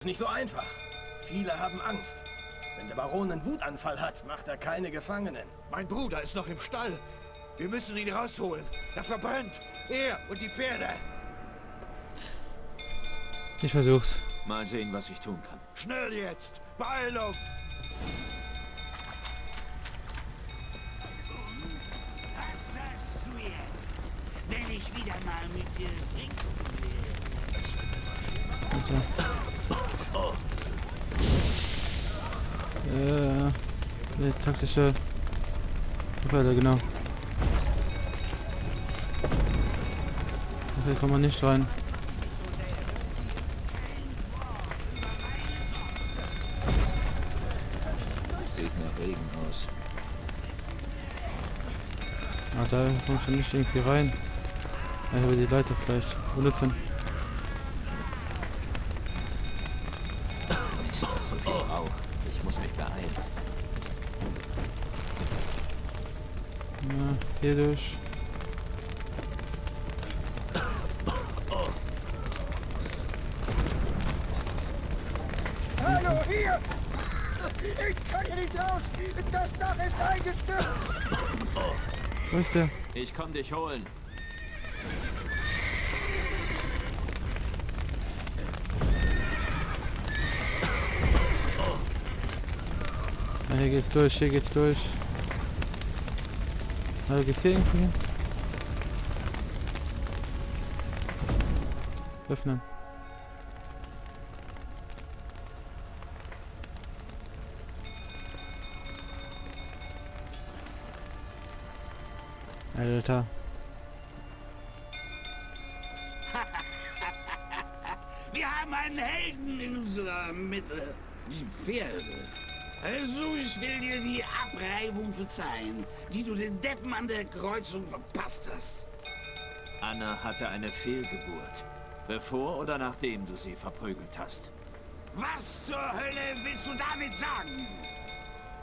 nicht so einfach. Viele haben Angst. Wenn der Baron einen Wutanfall hat, macht er keine Gefangenen. Mein Bruder ist noch im Stall. Wir müssen ihn rausholen. Er verbrennt. Er und die Pferde. Ich versuch's. Mal sehen, was ich tun kann. Schnell jetzt. Beeilung. Was sagst du jetzt? Wenn ich wieder mal mit dir trinken will. Die taktische Tabelle, genau. Okay, kommt man nicht rein. Sieht nach Regen aus. Ah, da kommt schon nicht irgendwie rein. Ich habe die Leiter vielleicht benutzen. Mist, so viel Rauch. Ich muss mich beeilen. Ja, hier durch. Hallo, hier! Ich kann hier nicht raus! Das Dach ist eingestürzt! Wo ist der? Ich komm dich holen. Ja, hier geht's durch, hier geht's durch. Also geht's hier irgendwie hin? Öffnen. Alter. Wir haben einen Helden in unserer Mitte. Die Pferde. Also, ich will dir die Abreibung verzeihen, die du den Deppen an der Kreuzung verpasst hast. Anna hatte eine Fehlgeburt. Bevor oder nachdem du sie verprügelt hast. Was zur Hölle willst du damit sagen?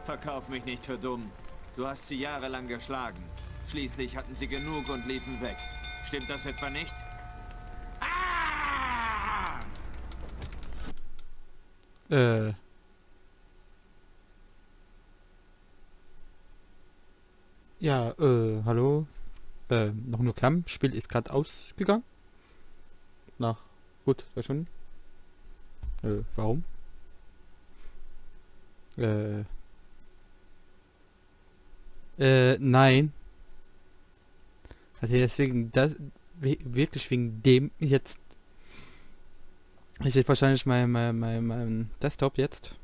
Verkauf mich nicht für dumm. Du hast sie jahrelang geschlagen. Schließlich hatten sie genug und liefen weg. Stimmt das etwa nicht? Ah! Ja, hallo. Noch nur Camp. Spiel ist gerade ausgegangen. Nach gut 2 Stunden. Warum? Nein. Also deswegen das wirklich wegen dem jetzt ist jetzt wahrscheinlich mein Desktop jetzt.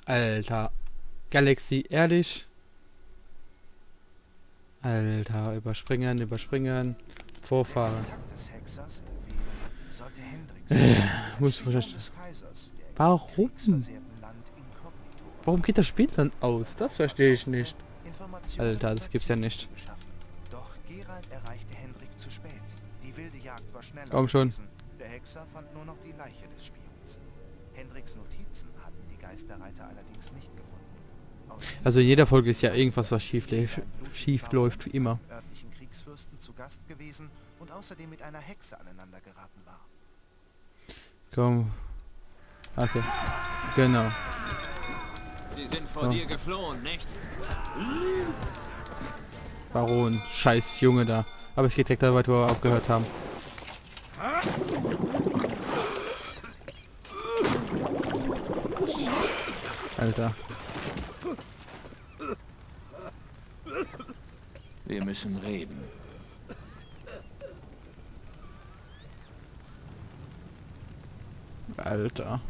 Alter. Galaxy, ehrlich. Alter, überspringen. Vorfahren. Muss wahrscheinlich. Warum? Warum geht das Spiel dann aus? Das verstehe ich nicht. Alter, das gibt's ja nicht. Doch Geralt erreichte Hendrik zu spät. Die wilde Jagd war schneller Komm schon. gewesen. Der Hexer fand nur noch die Leiche des Spions. Hendriks Notizen hatten die Geisterreiter allerdings nicht gefunden. Also in jeder Folge ist ja irgendwas, was schief läuft, wie immer. Örtlichen Kriegsfürsten zu Gast gewesen und außerdem mit einer Hexe aneinander geraten war. Komm. Okay. Genau. Sie sind vor dir geflohen, nicht? Baron, scheiß Junge da. Aber es geht direkt da weiter, wo wir aufgehört haben. Alter. Wir müssen reden. Alter.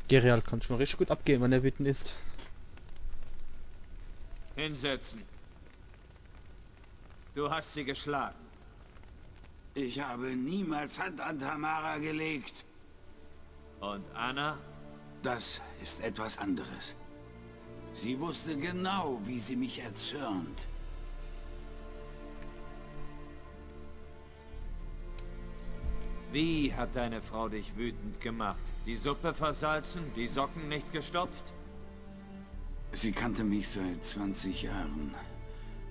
Geralt kann schon richtig gut abgehen, wenn er wütend ist. Hinsetzen. Du hast sie geschlagen. Ich habe niemals Hand an Tamara gelegt. Und Anna? Das ist etwas anderes. Sie wusste genau, wie sie mich erzürnt. Wie hat deine Frau dich wütend gemacht? Die Suppe versalzen, die Socken nicht gestopft? Sie kannte mich seit 20 Jahren.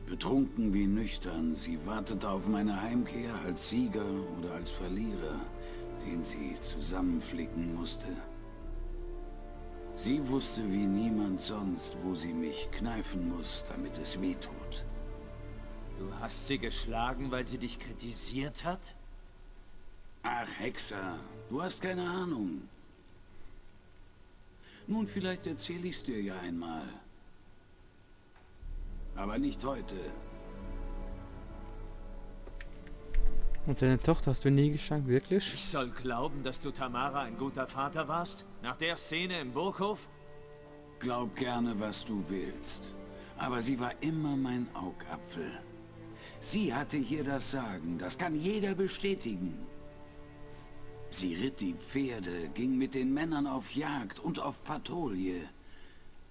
Betrunken wie nüchtern, sie wartete auf meine Heimkehr als Sieger oder als Verlierer, den sie zusammenflicken musste. Sie wusste wie niemand sonst, wo sie mich kneifen muss, damit es weh tut. Du hast sie geschlagen, weil sie dich kritisiert hat? Ach, Hexer, du hast keine Ahnung. Nun, vielleicht erzähle ich's dir ja einmal. Aber nicht heute. Und deine Tochter hast du nie geschlagen, wirklich? Ich soll glauben, dass du Tamara ein guter Vater warst? Nach der Szene im Burghof? Glaub gerne, was du willst. Aber sie war immer mein Augapfel. Sie hatte hier das Sagen, das kann jeder bestätigen. Sie ritt die Pferde, ging mit den Männern auf Jagd und auf Patrouille.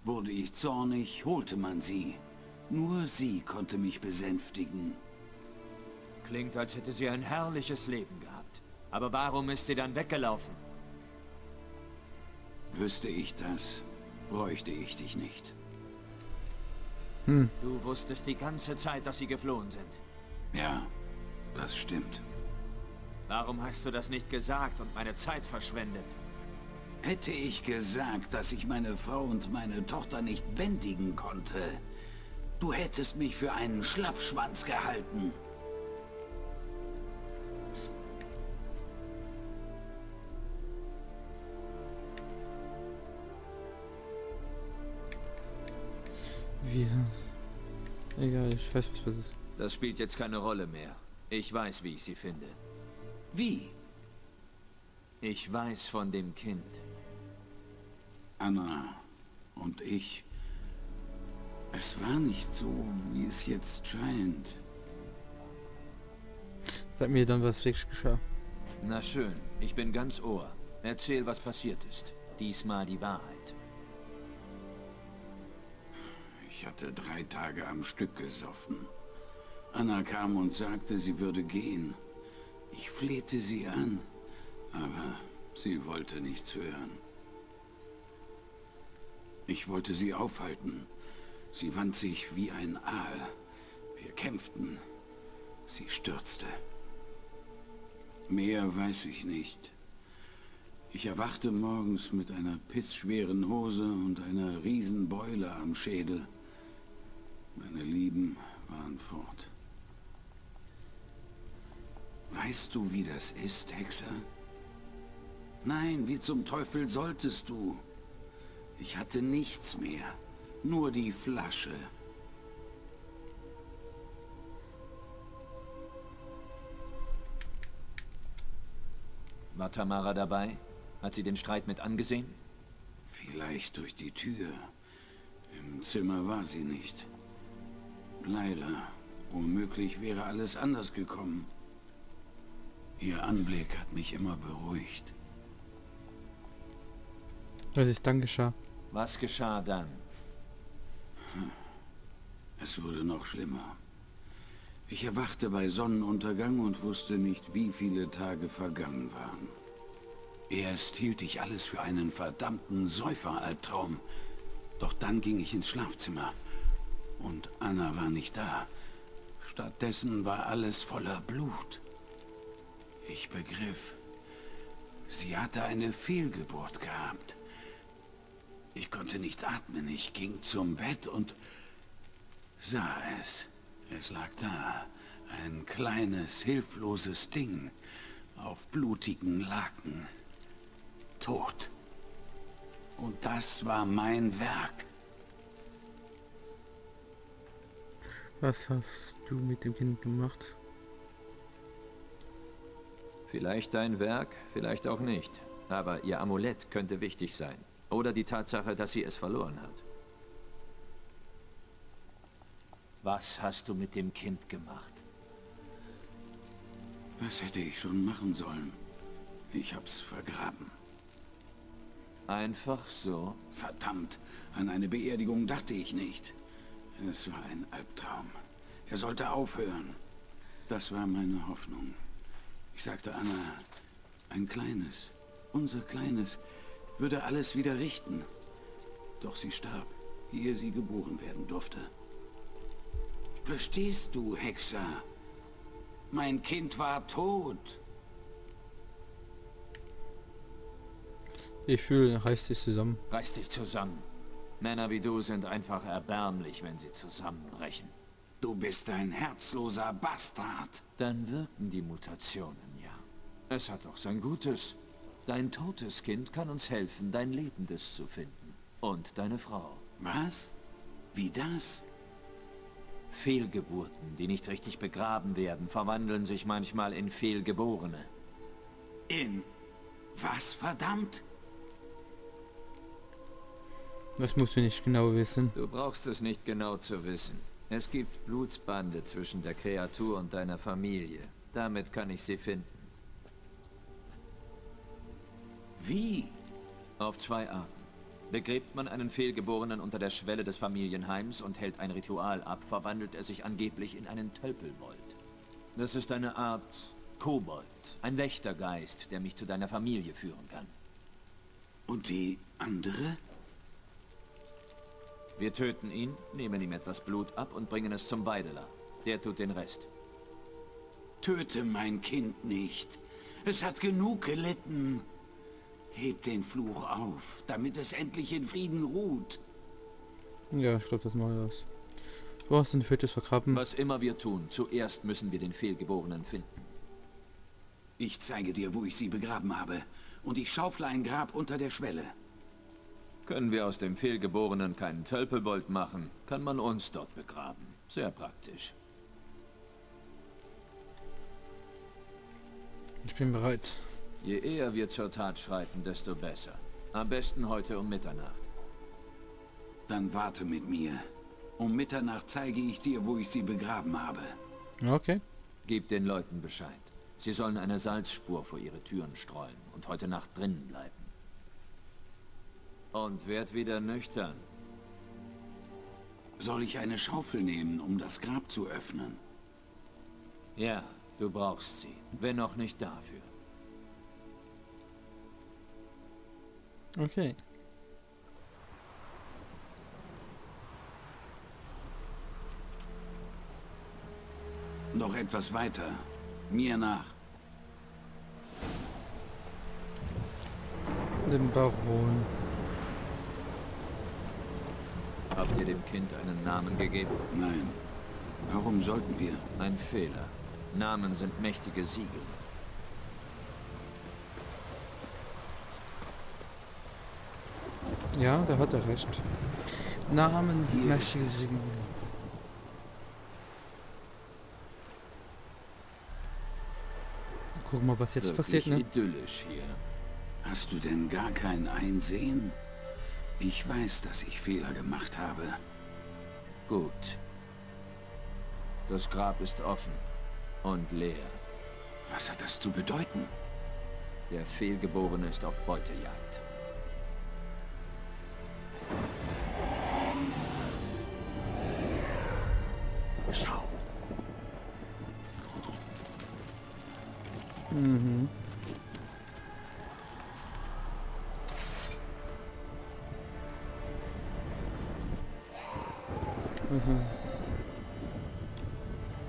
Wurde ich zornig, holte man sie. Nur sie konnte mich besänftigen. Klingt, als hätte sie ein herrliches Leben gehabt. Aber warum ist sie dann weggelaufen? Wüsste ich das, bräuchte ich dich nicht. Du wusstest die ganze Zeit, dass sie geflohen sind. Ja, das stimmt. Warum hast du das nicht gesagt und meine Zeit verschwendet? Hätte ich gesagt, dass ich meine Frau und meine Tochter nicht bändigen konnte, du hättest mich für einen Schlappschwanz gehalten. Wie? Egal, ich weiß, was ist. Das spielt jetzt keine Rolle mehr. Ich weiß, wie ich sie finde. Wie? Ich weiß von dem Kind. Anna und ich. Es war nicht so, wie es jetzt scheint. Sag mir dann, was wirklich geschah. Na schön, ich bin ganz Ohr. Erzähl, was passiert ist. Diesmal die Wahrheit. Ich hatte 3 Tage am Stück gesoffen. Anna kam und sagte, sie würde gehen. Ich flehte sie an, aber sie wollte nichts hören. Ich wollte sie aufhalten. Sie wand sich wie ein Aal. Wir kämpften. Sie stürzte. Mehr weiß ich nicht. Ich erwachte morgens mit einer pissschweren Hose und einer Riesenbeule am Schädel. Meine Lieben waren fort. Weißt du, wie das ist, Hexer? Nein, wie zum Teufel solltest du? Ich hatte nichts mehr, nur die Flasche. War Tamara dabei? Hat sie den Streit mit angesehen? Vielleicht durch die Tür. Im Zimmer war sie nicht. Leider. Womöglich wäre alles anders gekommen. Ihr Anblick hat mich immer beruhigt. Was ist dann geschah? Was geschah dann? Es wurde noch schlimmer. Ich erwachte bei Sonnenuntergang und wusste nicht, wie viele Tage vergangen waren. Erst hielt ich alles für einen verdammten Säuferalbtraum. Doch dann ging ich ins Schlafzimmer. Und Anna war nicht da. Stattdessen war alles voller Blut. Ich begriff, sie hatte eine Fehlgeburt gehabt. Ich konnte nicht atmen. Ich ging zum Bett und sah es. Es lag da, ein kleines, hilfloses Ding, auf blutigen Laken. Tot. Und das war mein Werk. Was hast du mit dem Kind gemacht? Vielleicht dein Werk, vielleicht auch nicht. Aber ihr Amulett könnte wichtig sein. Oder die Tatsache, dass sie es verloren hat. Was hast du mit dem Kind gemacht? Was hätte ich schon machen sollen? Ich hab's vergraben. Einfach so? Verdammt, an eine Beerdigung dachte ich nicht. Es war ein Albtraum. Er sollte aufhören. Das war meine Hoffnung. Ich sagte Anna, ein kleines, unser Kleines, würde alles wieder richten. Doch sie starb, ehe sie geboren werden durfte. Verstehst du, Hexer? Mein Kind war tot. Ich fühle, reiß dich zusammen. Reiß dich zusammen. Männer wie du sind einfach erbärmlich, wenn sie zusammenbrechen. Du bist ein herzloser Bastard. Dann wirken die Mutationen, ja. Es hat doch sein Gutes. Dein totes Kind kann uns helfen, dein Lebendes zu finden. Und deine Frau. Was? Wie das? Fehlgeburten, die nicht richtig begraben werden, verwandeln sich manchmal in Fehlgeborene. In was, verdammt? Das musst du nicht genau wissen. Du brauchst es nicht genau zu wissen. Es gibt Blutsbande zwischen der Kreatur und deiner Familie. Damit kann ich sie finden. Wie? Auf 2 Arten. Begräbt man einen Fehlgeborenen unter der Schwelle des Familienheims und hält ein Ritual ab, verwandelt er sich angeblich in einen Tölpelbold. Das ist eine Art Kobold, ein Wächtergeist, der mich zu deiner Familie führen kann. Und die andere? Wir töten ihn, nehmen ihm etwas Blut ab und bringen es zum Weideler. Der tut den Rest. Töte mein Kind nicht. Es hat genug gelitten. Heb den Fluch auf, damit es endlich in Frieden ruht. Ja, ich glaube, das mache ich aus. Du hast den Fötus vergraben. Was immer wir tun, zuerst müssen wir den Fehlgeborenen finden. Ich zeige dir, wo ich sie begraben habe. Und ich schaufle ein Grab unter der Schwelle. Können wir aus dem Fehlgeborenen keinen Tölpelbold machen, kann man uns dort begraben. Sehr praktisch. Ich bin bereit. Je eher wir zur Tat schreiten, desto besser. Am besten heute um Mitternacht. Dann warte mit mir. Um Mitternacht zeige ich dir, wo ich sie begraben habe. Okay. Gib den Leuten Bescheid. Sie sollen eine Salzspur vor ihre Türen streuen und heute Nacht drinnen bleiben. Und werd wieder nüchtern. Soll ich eine Schaufel nehmen, um das Grab zu öffnen? Ja, du brauchst sie. Wenn auch nicht dafür. Okay. Noch etwas weiter. Mir nach. Den Baron. Habt ihr dem Kind einen Namen gegeben? Nein. Warum sollten wir? Ein Fehler. Namen sind mächtige Siegel. Ja, da hat er recht. Namen Hier mächtige ist es. Siegel. Guck mal, was jetzt Wirklich passiert, ne? idyllisch hier. Hast du denn gar kein Einsehen? Ich weiß, dass ich Fehler gemacht habe. Gut. Das Grab ist offen und leer. Was hat das zu bedeuten? Der Fehlgeborene ist auf Beutejagd. Schau. Mhm.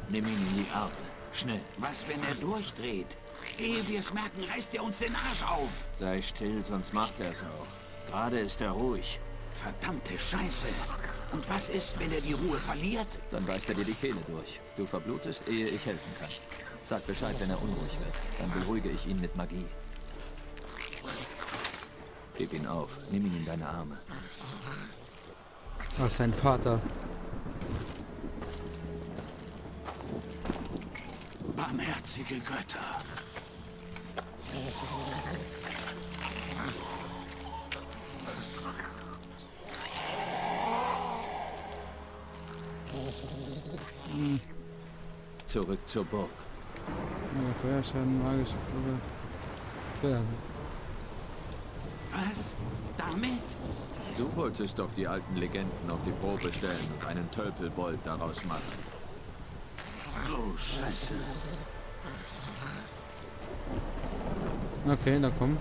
Nimm ihn in die Arme. Schnell. Was, wenn er durchdreht? Ehe wir es merken, reißt er uns den Arsch auf. Sei still, sonst macht er es auch. Gerade ist er ruhig. Verdammte Scheiße. Und was ist, wenn er die Ruhe verliert? Dann beißt er dir die Kehle durch. Du verblutest, ehe ich helfen kann. Sag Bescheid, wenn er unruhig wird. Dann beruhige ich ihn mit Magie. Heb ihn auf. Nimm ihn in deine Arme. Ach, sein Vater. Barmherzige Götter. Zurück zur Burg. Ja, Feuerschaden, magische Probe. Ja. Was? Damit? Du wolltest doch die alten Legenden auf die Probe stellen und einen Tölpelbold daraus machen. Oh, Scheiße. Okay, dann komm.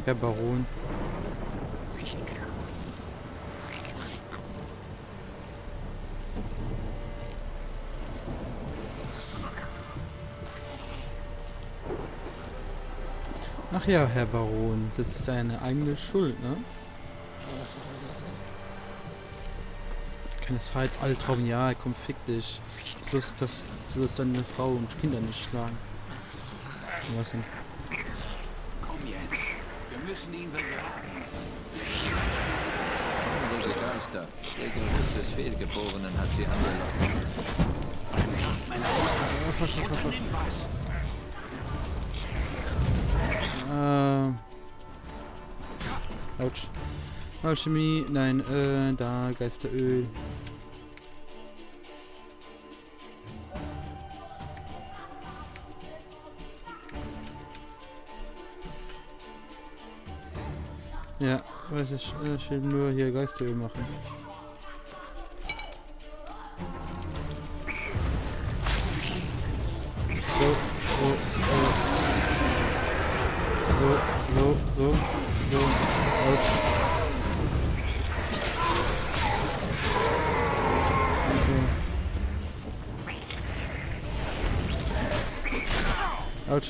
Herr Baron. Ach ja, Herr Baron, das ist seine eigene Schuld, ne? Keine Zeit, Albtraum, ja, komm, fick dich. Du sollst deine Frau und Kinder nicht schlagen. Was denn? Komm jetzt. Wir müssen ihn begraben. Diese Geister. Der Geruch des Fehlgeborenen hat sie angelockt. Meine Mutter, unternimm was. Autsch. Alchemie, nein, da, Geisteröl. Ja, weiß ich will nur hier Geisteröl machen. So. Autsch. Autsch.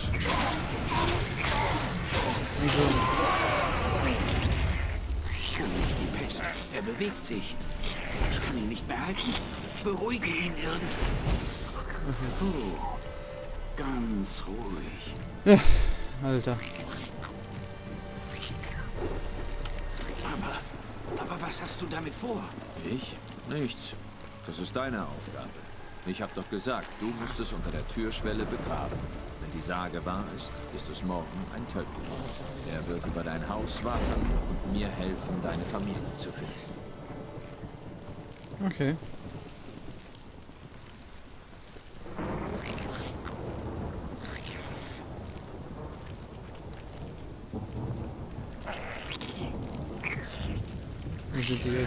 Nicht die Pest. Er bewegt sich. Ich kann ihn nicht mehr halten. Beruhige ihn irgendwie. Oh, ganz ruhig. Ja, Alter. Aber was hast du damit vor? Ich? Nichts. Das ist deine Aufgabe. Ich hab doch gesagt, du musst es unter der Türschwelle begraben. Wenn die Sage wahr ist, ist es morgen ein Tölpelmord. Er wird über dein Haus wachen und mir helfen, deine Familie zu finden. Okay. Wo sind die Gäste?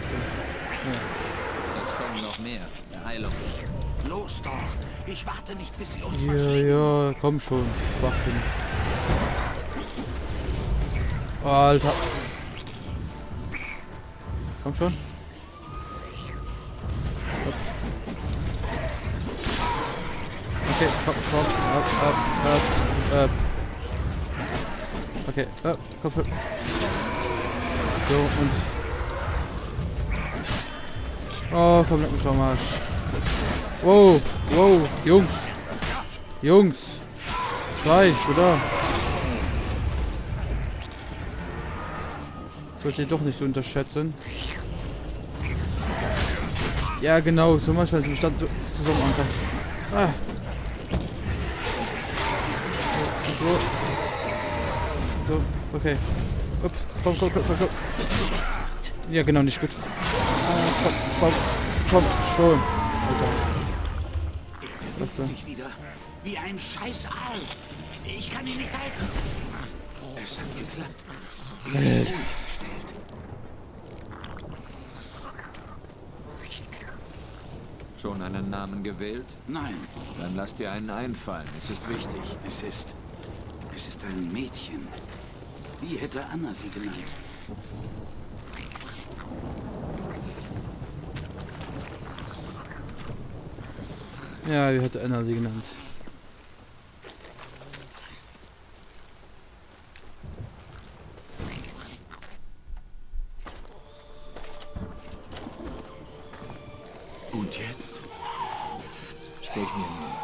Ja. Es kommen noch mehr. Heilung. Los doch. Ich warte nicht, bis sie uns Ja, verschlingen. ja, komm schon. Wachen. Oh, Alter. Komm schon. Okay, komm. Ab. Okay, komm schon. So, und... Oh, komm, leck mich vom Arsch. Wow, Jungs. Gleich, oder? Sollte ich doch nicht so unterschätzen. Ja, genau, so manchmal ist im Stand so zusammenankommen. Ah. So, okay. Ups, komm. Ja, genau, nicht gut. Komm, schon. Alter. Er bewegt sich wieder. Wie ein scheiß Aal. Ich kann ihn nicht halten. Es hat geklappt. Er ist ruhig gestellt. Schon einen Namen gewählt? Nein, Dann lass dir einen einfallen. Es ist wichtig. es ist ein Mädchen. Wie hätte Anna sie genannt? Ja, wie hätte Anna sie genannt? Und jetzt? Sprich mir nur.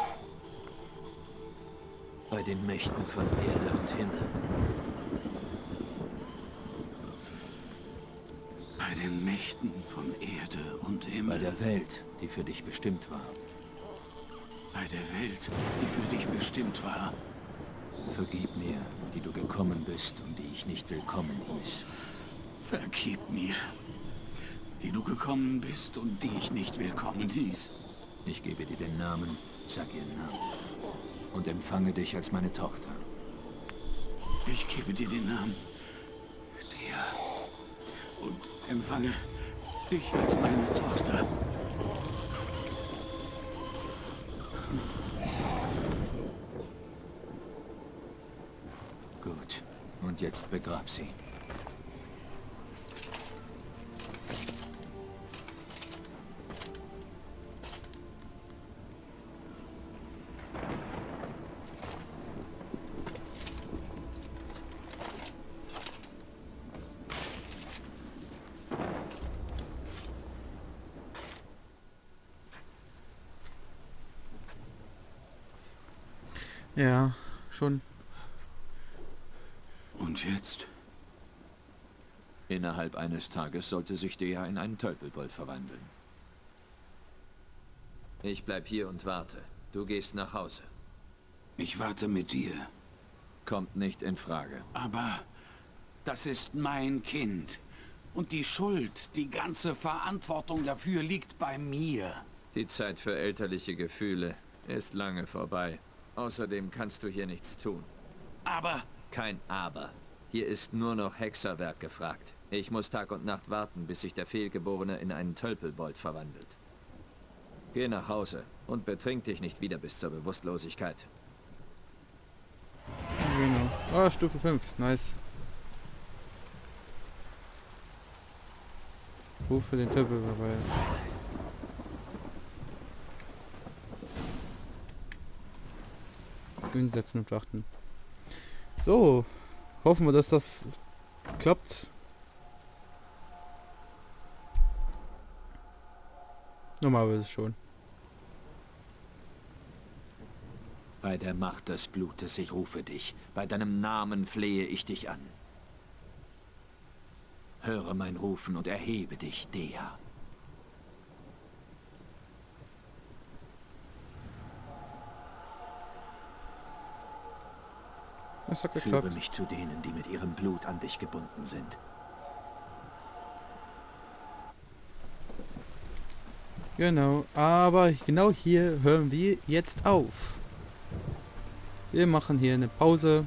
Bei den Mächten von Erde und Himmel. Bei den Mächten von Erde und Bei Himmel. der Welt, die für dich bestimmt war. Bei der Welt, die für dich bestimmt war. Vergib mir, die du gekommen bist und die ich nicht willkommen hieß. Vergib mir, die du gekommen bist und die ich nicht willkommen hieß. Ich gebe dir den Namen, sag ihren Namen. Und empfange dich als meine Tochter. Ich gebe dir den Namen. Dir. Und empfange dich als meine Tochter. Gut. Und jetzt begrab sie. Ja, schon. Und jetzt? Innerhalb eines Tages sollte sich Dea in einen Tölpelbold verwandeln. Ich bleib hier und warte. Du gehst nach Hause. Ich warte mit dir. Kommt nicht in Frage. Aber das ist mein Kind. Und die Schuld, die ganze Verantwortung dafür liegt bei mir. Die Zeit für elterliche Gefühle ist lange vorbei. Außerdem kannst du hier nichts tun. Aber Kein Aber. Hier ist nur noch Hexerwerk gefragt. Ich muss Tag und Nacht warten, bis sich der Fehlgeborene in einen Tölpelbold verwandelt. Geh nach Hause und betrink dich nicht wieder bis zur Bewusstlosigkeit. Genau. Ah, Stufe 5. Nice. Rufe den Tölpel dabei. Hinsetzen und warten. So. Hoffen wir, dass das klappt. Normalerweise schon. Bei der Macht des Blutes, ich rufe dich. Bei deinem Namen flehe ich dich an. Höre mein Rufen und erhebe dich, Dea. Das hat Führe geklappt. mich zu denen, die mit ihrem Blut an dich gebunden sind. Genau, aber genau hier hören wir jetzt auf. Wir machen hier eine Pause.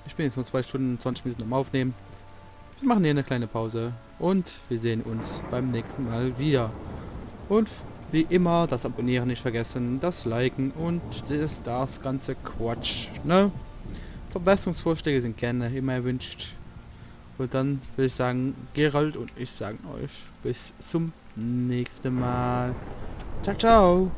Ich bin jetzt nur 2 Stunden und 20 Minuten am Aufnehmen. Wir machen hier eine kleine Pause und wir sehen uns beim nächsten Mal wieder. Und wie immer, das Abonnieren nicht vergessen, das Liken und das ganze Quatsch, ne? Verbesserungsvorschläge sind gerne immer erwünscht. Und dann würde ich sagen, Gerald und ich sagen euch bis zum nächsten Mal. Ciao, ciao!